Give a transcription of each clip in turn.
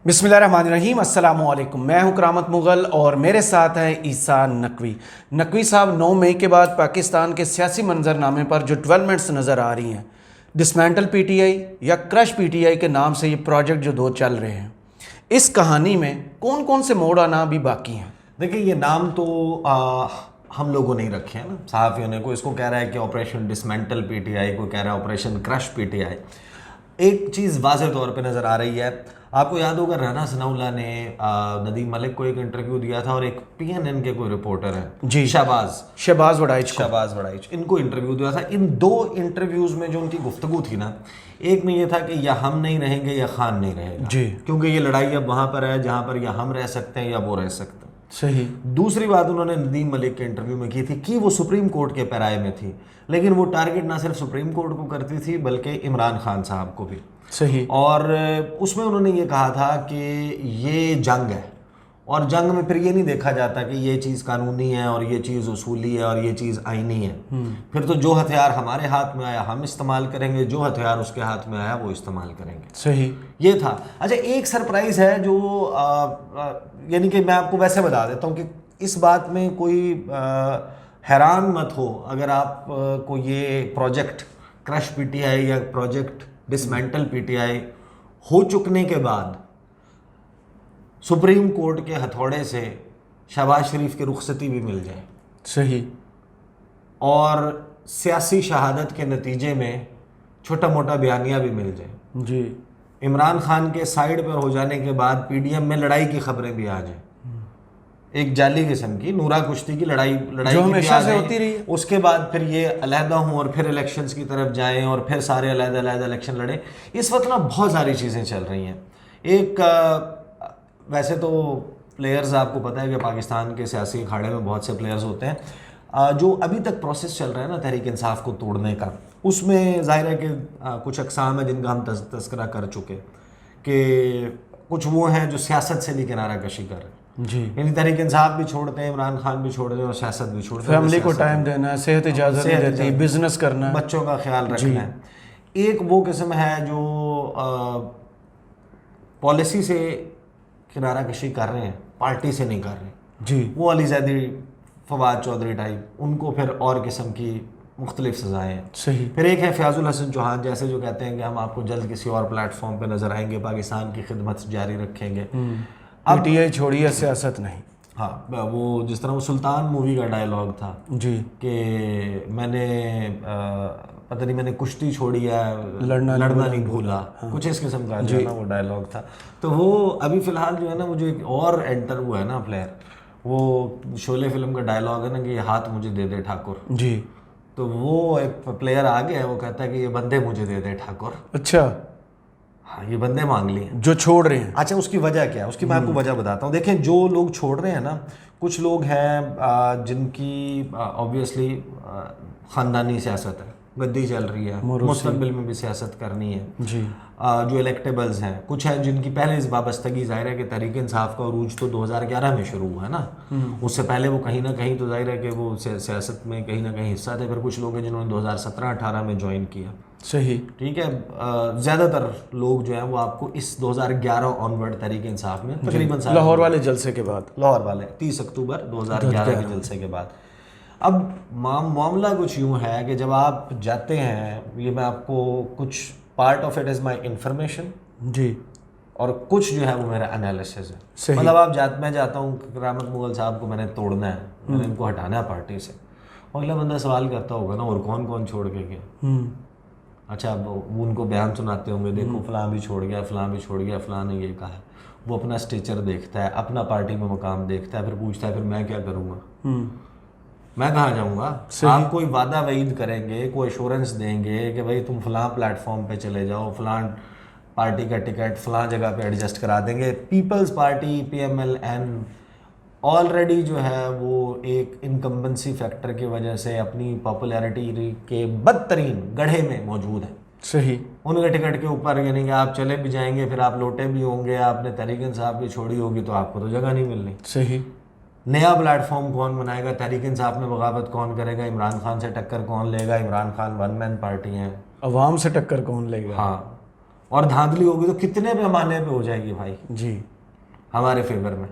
بسم اللہ الرحمن الرحیم، السلام علیکم۔ میں ہوں کرامت مغل اور میرے ساتھ ہیں عیسیٰ نقوی۔ نقوی صاحب 9 مئی کے بعد پاکستان کے سیاسی منظر نامے پر جو ڈیولپمنٹس نظر آ رہی ہیں، ڈسمینٹل پی ٹی آئی یا کرش پی ٹی آئی کے نام سے یہ پروجیکٹ جو دو چل رہے ہیں، اس کہانی میں کون کون سے موڑ آنا بھی باقی ہیں؟ دیکھیں، یہ نام تو ہم لوگوں نے ہی رکھے ہیں نا، صحافیوں نے۔ کوئی اس کو کہہ رہا ہے کہ آپریشن ڈسمینٹل پی ٹی آئی، کوئی کہہ رہا ہے آپریشن کرش پی ٹی آئی۔ ایک چیز واضح طور پہ نظر آ رہی ہے، آپ کو یاد ہوگا رانا ثناء اللہ نے ندیم ملک کو ایک انٹرویو دیا تھا، اور ایک پی این این کے کوئی رپورٹر ہیں جی، شہباز وڑائچ، ان کو انٹرویو دیا تھا۔ ان دو انٹرویوز میں جو ان کی گفتگو تھی نا، ایک میں یہ تھا کہ یا ہم نہیں رہیں گے یا خان نہیں رہے گا، جی، کیونکہ یہ لڑائی اب وہاں پر ہے جہاں پر یا ہم رہ سکتے ہیں یا وہ رہ سکتے ہیں۔ صحیح۔ دوسری بات انہوں نے ندیم ملک کے انٹرویو میں کی تھی کہ وہ سپریم کورٹ کے پیرائے میں تھی، لیکن وہ ٹارگٹ نہ صرف سپریم کورٹ کو کرتی تھی بلکہ عمران خان صاحب کو بھی۔ صحیح۔ اور اس میں انہوں نے یہ کہا تھا کہ یہ جنگ ہے، اور جنگ میں پھر یہ نہیں دیکھا جاتا کہ یہ چیز قانونی ہے اور یہ چیز اصولی ہے اور یہ چیز آئینی ہے، پھر تو جو ہتھیار ہمارے ہاتھ میں آیا ہم استعمال کریں گے، جو ہتھیار اس کے ہاتھ میں آیا وہ استعمال کریں گے۔ صحیح، یہ تھا۔ اچھا، ایک سرپرائز ہے جو یعنی کہ میں آپ کو ویسے بتا دیتا ہوں کہ اس بات میں کوئی حیران مت ہو اگر آپ کو یہ project crush P T I یا project dismantle P T I ہو چکنے کے بعد سپریم کورٹ کے ہتھوڑے سے شہباز شریف کی رخصتی بھی مل جائے۔ صحیح۔ اور سیاسی شہادت کے نتیجے میں چھوٹا موٹا بیانیہ بھی مل جائے۔ جی۔ عمران خان کے سائیڈ پر ہو جانے کے بعد پی ڈی ایم میں لڑائی کی خبریں بھی آ جائیں، ایک جعلی قسم کی نورا کشتی کی لڑائی جو ہمیشہ سے ہوتی رہی ہے۔ اس کے بعد پھر یہ علیحدہ ہوں اور پھر الیکشنز کی طرف جائیں اور پھر سارے علیحدہ علیحدہ الیکشن لڑیں۔ اس وقت نا بہت ساری چیزیں چل رہی ہیں۔ ایک ویسے تو پلیئرز آپ کو پتہ ہے کہ پاکستان کے سیاسی اکھاڑے میں بہت سے پلیئرز ہوتے ہیں، جو ابھی تک پروسیس چل رہا ہے نا تحریک انصاف کو توڑنے کا، اس میں ظاہر ہے کہ کچھ اقسام ہیں جن کا ہم تذکرہ کر چکے، کہ کچھ وہ ہیں جو سیاست سے بھی کنارہ کشی کر رہے ہیں۔ جی، یعنی تحریک انصاف بھی چھوڑتے ہیں، عمران خان بھی چھوڑتے ہیں، اور سیاست بھی چھوڑتے ہیں۔ فیملی کو ٹائم دینا ہے، صحت اجازت نہیں دیتی، بزنس کرنا ہے، بچوں کا خیال رکھنا ہے۔ ایک وہ قسم ہے جو پالیسی سے کنارہ کشی کر رہے ہیں، پارٹی سے نہیں کر رہے، جی، وہ علی زیدی، فواد چودھری ٹائپ، ان کو پھر اور قسم کی مختلف سزائیں ہیں۔ صحیح۔ پھر ایک ہے فیاض الحسن چوہان جیسے، جو کہتے ہیں کہ ہم آپ کو جلد کسی اور پلیٹ فارم پہ نظر آئیں گے، پاکستان کی خدمت جاری رکھیں گے۔ پی ٹی آئی چھوڑیے، سیاست نہیں۔ ہاں، وہ جس طرح وہ سلطان مووی کا ڈائلاگ تھا، جی، کہ میں نے پتہ نہیں میں نے کشتی چھوڑی ہے لڑنا نہیں بھولا، کچھ اس قسم کا جو ہے نا وہ ڈائلاگ تھا۔ تو وہ ابھی فی الحال جو ہے نا وہ جو ایک اور انٹر ہوا ہے نا پلیئر، وہ شعلے فلم کا ڈائلاگ ہے نا کہ یہ ہاتھ مجھے دے دے ٹھاکر، جی، تو وہ ایک پلیئر آ گیا ہے، وہ کہتا ہے کہ یہ بندے مجھے دے دے ٹھاکر۔ اچھا، ہاں، یہ بندے مانگ لیے ہیں جو چھوڑ رہے ہیں۔ اچھا، اس کی وجہ کیا ہے؟ اس کی میں آپ کو وجہ بتاتا ہوں۔ دیکھیں، جو لوگ چھوڑ رہے ہیں نا، کچھ لوگ ہیں جن کی آبویسلی خاندانی سیاست ہے، گدی چل رہی ہے، مستقبل میں بھی سیاست کرنی ہے، جی، جو الیکٹیبلز ہیں، کچھ ہیں جن کی پہلے اس وابستگی ظاہر ہے کہ تحریک انصاف کا عروج تو 2011 میں شروع ہوا ہے نا، اس سے پہلے وہ کہیں نہ کہیں تو ظاہر ہے کہ وہ سیاست میں کہیں نہ کہیں حصہ تھے۔ پھر کچھ لوگ ہیں جنہوں نے 2017-18 میں جوائن کیا۔ صحیح، ٹھیک ہے، زیادہ تر لوگ جو ہیں وہ آپ کو اس 2011 آنورڈ تحریک انصاف میں تقریباً لاہور والے جلسے کے بعد، لاہور والے 30 اکتوبر 2011 کے جلسے کے بعد۔ اب معاملہ کچھ یوں ہے کہ جب آپ جاتے ہیں، یہ میں آپ کو کچھ part of it is my information, جی، اور کچھ جو ہے وہ میرا انالیسز ہے۔ صحیح۔ مطلب میں جاتا ہوں کرامت مغل صاحب کو میں نے توڑنا ہے، میں نے ان کو ہٹانا ہے پارٹی سے، اور اگلا بندہ سوال کرتا ہوگا نا اور کون کون چھوڑ کے گیا؟ اچھا، اب وہ ان کو بیان سناتے ہوں گے، دیکھو فلاں بھی چھوڑ گیا، فلاں بھی چھوڑ گیا، فلاں نے یہ کہا ہے۔ وہ اپنا اسٹیچر دیکھتا ہے، اپنا پارٹی میں مقام دیکھتا ہے، پھر پوچھتا ہے پھر میں کیا کروں گا، میں کہاں جاؤں گا؟ آپ کوئی وعدہ وعید کریں گے، کوئی ایشورنس دیں گے کہ بھائی تم فلاں پلیٹ فارم پہ چلے جاؤ، فلاں پارٹی کا ٹکٹ فلاں جگہ پہ ایڈجسٹ کرا دیں گے۔ Peoples Party P M L N already جو ہے وہ ایک انکمبنسی فیکٹر کی وجہ سے اپنی پاپولیرٹی کے بدترین گڑھے میں موجود ہے۔ صحیح۔ ان کے ٹکٹ کے اوپر یعنی کہ آپ چلے بھی جائیں گے، پھر آپ لوٹے بھی ہوں گے، آپ نے تحریک انصاف بھی چھوڑی ہوگی تو آپ کو تو جگہ نہیں ملنی۔ صحیح۔ نیا پلیٹ فارم کون بنائے گا؟ تحریک انصاف میں بغاوت کون کرے گا؟ عمران خان سے ٹکر کون لے گا؟ Imran Khan one main party ہیں، عوام سے ٹکر کون لے گا؟ ہاں، اور دھاندلی ہوگی تو کتنے پیمانے پہ ہو جائے گی بھائی جی ہمارے فیور میں.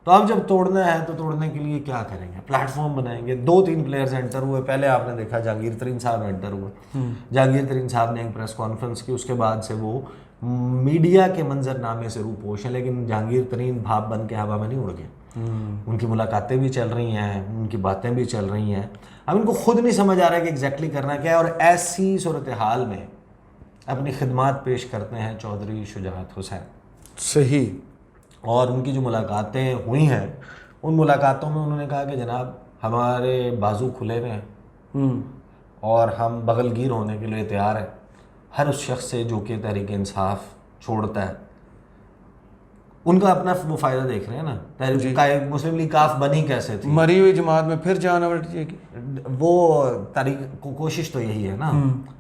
تو اب جب توڑنا ہے تو توڑنے کے لیے کیا کریں گے؟ پلیٹ فارم بنائیں گے. 2-3 پلیئرز انٹر ہوئے. پہلے آپ نے دیکھا جہانگیر ترین صاحب انٹر ہوئے. جہانگیر ترین صاحب نے ایک پریس کانفرنس کی, اس کے بعد سے وہ میڈیا کے منظر نامے سے روپوش ہیں, لیکن جہانگیر ترین بھاپ بن کے ہوا میں نہیں اڑ گئے. ان کی ملاقاتیں بھی چل رہی ہیں, ان کی باتیں بھی چل رہی ہیں. اب ان کو خود نہیں سمجھ آ رہا ہے کہ ایگزیکٹلی کرنا کیا ہے, اور ایسی صورتحال میں اپنی خدمات پیش کرتے ہیں چودھری شجاعت حسین. صحیح. اور ان کی جو ملاقاتیں ہوئی ہیں, ان ملاقاتوں میں انہوں نے کہا کہ جناب ہمارے بازو کھلے ہوئے ہیں اور ہم بغل گیر ہونے کے لیے تیار ہیں ہر اس شخص سے جو کہ تحریک انصاف چھوڑتا ہے. ان کا اپنا وہ فائدہ دیکھ رہے ہیں نا. تحریک مسلم لیگ کاف بنی کیسے تھی؟ مری ہوئی جماعت میں پھر جان جائے گی. وہ تحریک کوشش تو یہی ہے نا.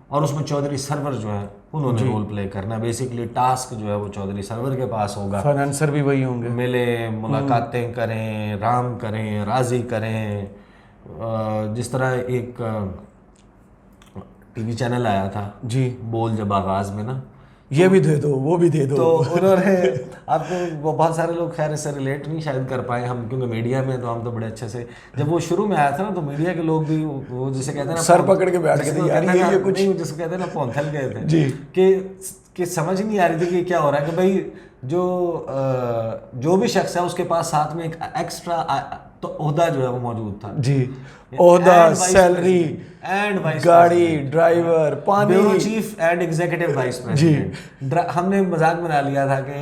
اور اس میں چودھری سرور جو ہے انہوں نے رول پلے کرنا. بیسیکلی ٹاسک جو ہے وہ چودھری سرور کے پاس ہوگا. فائنانسر بھی وہی ہوں گے. ملے, ملاقاتیں کریں, رام کریں, راضی کریں. جس طرح ایک ٹی وی چینل آیا تھا جی بول جب آغاز میں نا, یہ بھی دے دو وہ بھی دے دو, تو انہوں نے آپ کو بہت سارے لوگ خیر اس سے ریلیٹ نہیں شاید کر پائے ہم, کیونکہ میڈیا میں تو ہم تو بڑے اچھے سے, جب وہ شروع میں آیا تھا نا تو میڈیا کے لوگ بھی وہ جسے کہتے ہیں نا سر پکڑ کے بیٹھ گئے تھے یار یہ کچھ, جس کو کہتے ہیں نا پونتھل گئے تھے جی, کہ سمجھ نہیں آ رہی تھی کہ کیا ہو رہا ہے. کہ بھائی جو بھی شخص ہے اس کے پاس ساتھ میں ایک ایکسٹرا تو عہدہ جو ہے وہ موجود تھا. جی, عہدہ, سیلری اینڈ گاڑی, ڈرائیور, پانی, bureau chief and executive vice president. ہم نے مذاق بنا لیا تھا کہ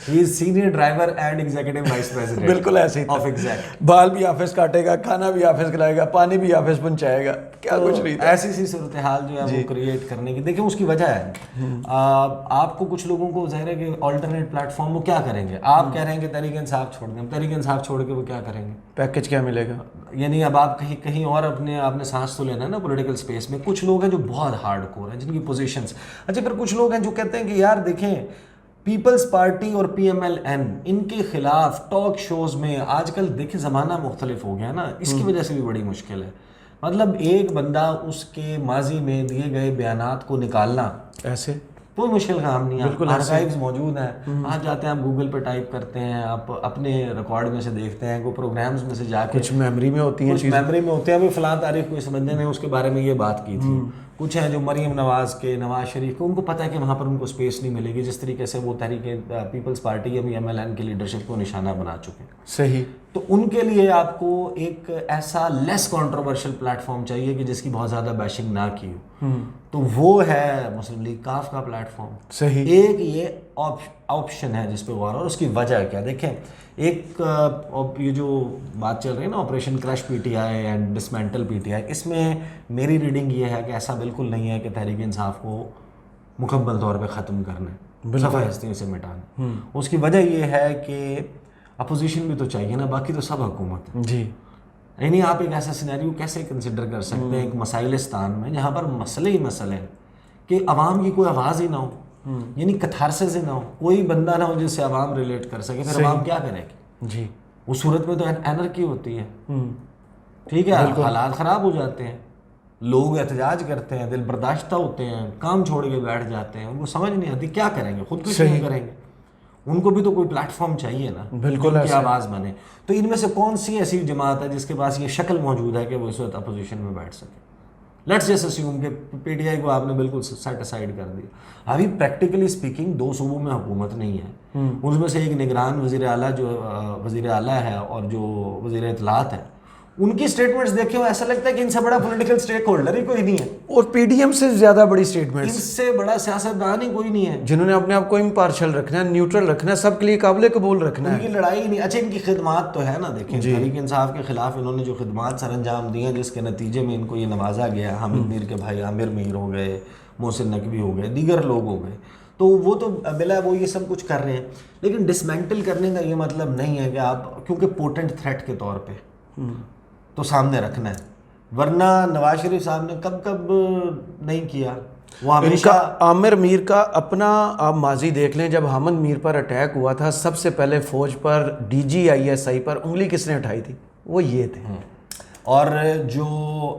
he is senior driver and executive vice president. بالکل ایسے ہی آف ایگزیکٹ. بال بھی آفس کاٹے گا, کھانا بھی آفس کھلائے گا, پانی بھی آفس پہنچائے گا, کیا کچھ نہیں. ایسی سی صورتحال جو ہے وہ کریٹ کرنے کی دیکھیں اس کی وجہ ہے. آپ کو کچھ لوگوں کو ظاہر ہے کہ آلٹرنیٹ پلیٹ فارم وہ کیا کریں گے. آپ کہہ رہے ہیں کہ تحریک انصاف چھوڑ دیں, تحریک انصاف چھوڑ کے وہ کیا کریں گے؟ پیکج کیا ملے گا؟ یعنی اب آپ کہیں اور آپ نے سانس تو لینا ہے نا پولیٹیکل اسپیس میں. کچھ لوگ ہیں جو بہت ہارڈ کور ہیں, جن کی پوزیشنز. اچھا پھر کچھ لوگ ہیں جو کہتے ہیں کہ یار دیکھیں پیپلز پارٹی اور PMLN ان کے خلاف ٹاک شوز میں آج کل دیکھیں زمانہ مختلف ہو گیا نا, اس کی وجہ سے بھی بڑی مشکل ہے. مطلب ایک بندہ اس کے ماضی میں دیے گئے بیانات کو نکالنا ایسے کوئی مشکل کام نہیں ہے. آرکائیوز موجود ہیں, آپ جاتے ہیں, آپ گوگل پہ ٹائپ کرتے ہیں, آپ اپنے ریکارڈ میں سے دیکھتے ہیں, کوئی پروگرامز میں سے جا کے کچھ میموری میں ہوتی ہیں, کچھ میموری میں ہوتے ہیں. ابھی فلاں تاریخ کو اس بندے نے اس کے بارے میں یہ بات کی تھی. کچھ ہیں جو مریم نواز کے, نواز شریف کے, ان کو پتہ ہے کہ وہاں پر ان کو اسپیس نہیں ملے گی, جس طریقے سے وہ تحریک پیپلز پارٹی یا MLN کی لیڈرشپ کو نشانہ بنا چکے ہیں. صحیح. تو ان کے لیے آپ کو ایک ایسا لیس کنٹروورشل پلیٹ فارم چاہیے کہ جس کی بہت زیادہ بیشنگ نہ کی ہو, تو وہ ہے مسلم لیگ کاف کا پلیٹ فارم. صحیح. ایک یہ آپشن ہے جس پہ غور, اور اس کی وجہ کیا دیکھیں. ایک یہ جو بات چل رہی ہے نا operation crush PTI and dismantle PTI, اس میں میری ریڈنگ یہ ہے کہ ایسا بالکل نہیں ہے کہ تحریک انصاف کو مکمل طور پہ ختم کرنا ہے, صفحہ ہستیوں سے مٹانا. اس کی وجہ یہ ہے کہ اپوزیشن بھی تو چاہیے نا, باقی تو سب حکومت ہے. جی. یعنی آپ ایک ایسا سینیریو کیسے کنسیڈر کر سکتے ہیں ایک مسائلستان میں جہاں پر مسئلے ہی مسئلے ہیں کہ عوام کی کوئی آواز ہی نہ ہو, یعنی کتھارسس ہی نہ ہو, کوئی بندہ نہ ہو جس سے عوام ریلیٹ کر سکے. پھر عوام کیا کرے گی؟ جی. اس صورت میں تو انرکی ہوتی ہے. ٹھیک ہے, حالات خراب ہو جاتے ہیں, لوگ احتجاج کرتے ہیں, دل برداشتہ ہوتے ہیں, کام چھوڑ کے بیٹھ جاتے ہیں, ان کو سمجھ نہیں آتی کیا کریں گے, خود کچھ نہیں کریں گے. ان کو بھی تو کوئی پلیٹ فارم چاہیے نا, بالکل کی آواز بنے. تو ان میں سے کون سی ایسی جماعت ہے جس کے پاس یہ شکل موجود ہے کہ وہ اس وقت اپوزیشن میں بیٹھ سکے؟ لیٹس جسٹ اسیوم کہ PTI کو آپ نے بالکل سیٹ اسائڈ کر دیا. ابھی پریکٹیکلی اسپیکنگ 2 صوبوں میں حکومت نہیں ہے. ان میں سے ایک نگران وزیر اعلیٰ جو وزیر اعلیٰ ہے اور جو وزیر اطلاعات ہے, ان کی سٹیٹمنٹس دیکھیں ایسا لگتا ہے کہ ان سے بڑا پولیٹیکل سٹیک ہولڈر ہی کوئی نہیں ہے, اور PDM سے زیادہ بڑی سٹیٹمنٹ, ان سے بڑا سیاستدان ہی کوئی نہیں ہے, جنہوں نے اپنے آپ کو امپارشل رکھنا ہے, نیوٹرل رکھنا ہے, سب کے لیے قابل قبول رکھنا ہے. ان کی لڑائی نہیں. اچھا ان کی خدمات تو ہے نا, دیکھیں تحریک انصاف کے خلاف انہوں نے جو خدمات سر انجام دی ہیں جس کے نتیجے میں ان کو یہ نوازا گیا. حامد میر کے بھائی عامر میر ہو گئے, محسن نقوی ہو گئے, دیگر لوگ ہو گئے, تو وہ تو بلا وہ یہ سب کچھ کر رہے ہیں. لیکن ڈسمینٹل کرنے کا یہ مطلب نہیں ہے کہ آپ کیونکہ پوٹنٹ تھریٹ کے طور پہ تو سامنے رکھنا ہے, ورنہ نواز شریف صاحب نے کب نہیں کیا. وہ ہمیشہ عامر میر کا اپنا آپ ماضی دیکھ لیں, جب حامد میر پر اٹیک ہوا تھا سب سے پہلے فوج پر DG ISI پر انگلی کس نے اٹھائی تھی؟ وہ یہ تھے. اور جو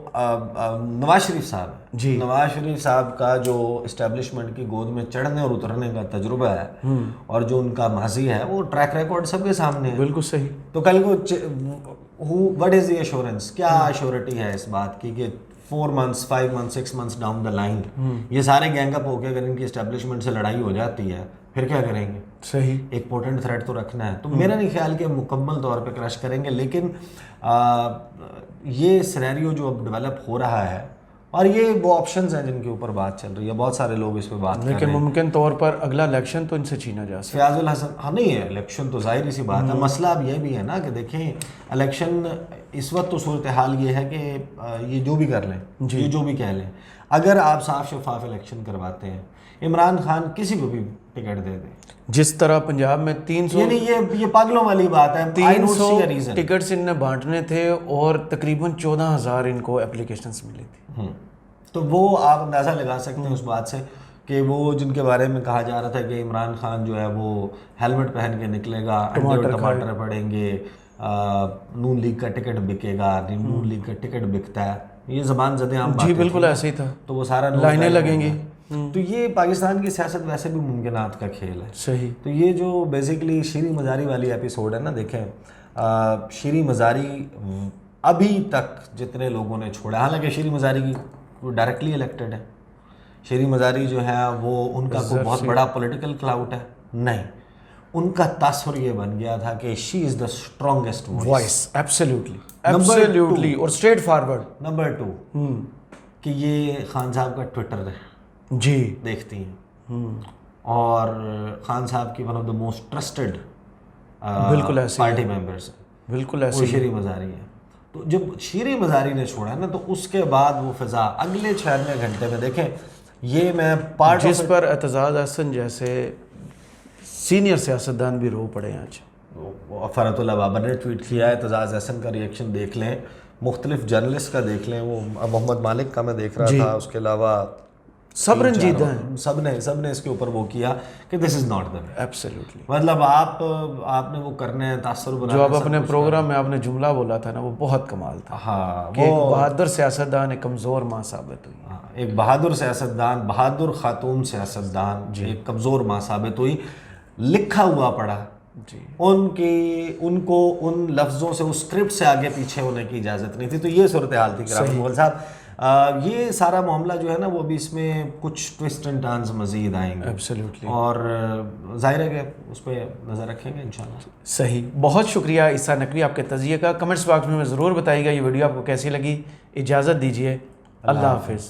نواز شریف صاحب ہے جی، نواز شریف صاحب کا جو اسٹیبلشمنٹ کی گود میں چڑھنے اور اترنے کا تجربہ ہے اور جو ان کا ماضی ہے وہ ٹریک ریکارڈ سب کے سامنے ہے. بالکل صحیح. تو کل کو وٹ از دی ایشورنس, کیا ایشورٹی ہے اس بات کی کہ 4 months 5 months 6 months down the line یہ سارے گینگ اپ ہو کے اگر ان کی اسٹیبلشمنٹ سے لڑائی ہو جاتی ہے پھر کیا کریں گے؟ صحیح. ایک پوٹنٹ تھریٹ تو رکھنا ہے. تو میرا نہیں خیال کہ مکمل طور پہ کرش کریں گے, لیکن یہ سینیریو جو اب ڈیولپ ہو رہا ہے اور یہ وہ آپشنز ہیں جن کے اوپر بات چل رہی ہے, بہت سارے لوگ اس پہ بات کر رہے ہیں. لیکن ممکن طور پر اگلا الیکشن تو ان سے چھینا جا سکتا فیاض الحسن ہاں نہیں ہے الیکشن تو ظاہر سی بات ہے. مسئلہ اب یہ بھی ہے نا کہ دیکھیں الیکشن اس وقت تو صورتحال یہ ہے کہ یہ جو بھی کر لیں, یہ جو بھی کہہ لیں, اگر آپ صاف شفاف الیکشن کرواتے ہیں, عمران خان کسی کو بھی ٹکٹ دے دیں, جس طرح پنجاب میں 300 یعنی یہ پاگلوں والی بات ہے. 300 ٹکٹس ان نے بانٹنے تھے اور تقریباً 14,000 ان کو اپلیکیشنز ملی تھی. تو وہ آپ اندازہ لگا سکتے ہیں اس بات سے کہ وہ جن کے بارے میں کہا جا رہا تھا کہ عمران خان جو ہے وہ ہیلمٹ پہن کے نکلے گا, انڈے اور ٹماٹر پڑیں گے, نون لیگ کا ٹکٹ بکے گا, نون لیگ کا ٹکٹ بکتا ہے, یہ زبان زدیں عام باتیں. جی بالکل ایسے ہی تھا. تو وہ سارا لائنیں لگیں گی. تو یہ پاکستان کی سیاست ویسے بھی ممکنات کا کھیل ہے. صحیح. تو یہ جو بیسیکلی شیریں مزاری والی ایپیسوڈ ہے نا, دیکھیں شیریں مزاری ابھی تک جتنے لوگوں نے چھوڑا, حالانکہ شیریں مزاری کی ڈائریکٹلی الیکٹڈ ہے, شیریں مزاری جو ہے وہ ان کا کوئی بہت بڑا پولیٹیکل کلاؤٹ ہے نہیں, ان کا تاثر یہ بن گیا تھا کہ شی از دا اسٹرانگیسٹ وائس. ایبسلیوٹلی اور اسٹریٹ فارورڈ. نمبر 2 کہ یہ خان صاحب کا ٹویٹر ہے جی دیکھتی ہیں, اور خان صاحب کی one of the most trusted بالکل ایسے پارٹی ممبرس ہیں, بالکل ایسے وہ شیریں مزاری ہے. تو جب شیریں مزاری نے چھوڑا نا تو اس کے بعد وہ فضا اگلے 96 گھنٹے میں دیکھیں, یہ میں پارٹ جس پر اعتزاز احسن جیسے سینئر سیاستدان بھی رو پڑے ہیں. آج فرحت اللہ بابر نے ٹویٹ کیا ہے, اعتزاز احسن کا ریئیکشن دیکھ لیں, مختلف جرنلسٹ کا دیکھ لیں, وہ محمد مالک کا میں دیکھ رہا تھا, اس کے علاوہ سب رنجیدہ ہیں, سب نے اس کے اوپر وہ کیا کہ دس is not the way. Absolutely. مطلب آپ نے وہ کرنا ہے تاثر بنانا. جو آپ اپنے پروگرام میں آپ نے جملہ بولا تھا نا, وہ بہت کمال تھا. ہاں, کہ ایک بہادر سیاستدان ایک کمزور ماں ثابت ہوئی. ایک بہادر سیاستدان, بہادر خاتون سیاستدان ایک کمزور ماں ثابت ہوئی. لکھا ہوا پڑا جی, ان کو ان لفظوں سے, اس اسکرپٹ سے آگے پیچھے ہونے کی اجازت نہیں تھی. تو یہ صورتحال تھی کرام مغل صاحب. یہ سارا معاملہ جو ہے نا وہ بھی اس میں کچھ ٹوسٹ اینڈ ٹرنز مزید آئیں گے ایبسلیوٹلی, اور ظاہر ہے کہ اس پہ نظر رکھیں گے انشاءاللہ. صحیح. بہت شکریہ عیسیٰ نقوی آپ کے تجزیے کا. کمنٹس باکس میں ضرور بتائیے گا یہ ویڈیو آپ کو کیسی لگی. اجازت دیجیے, اللہ حافظ.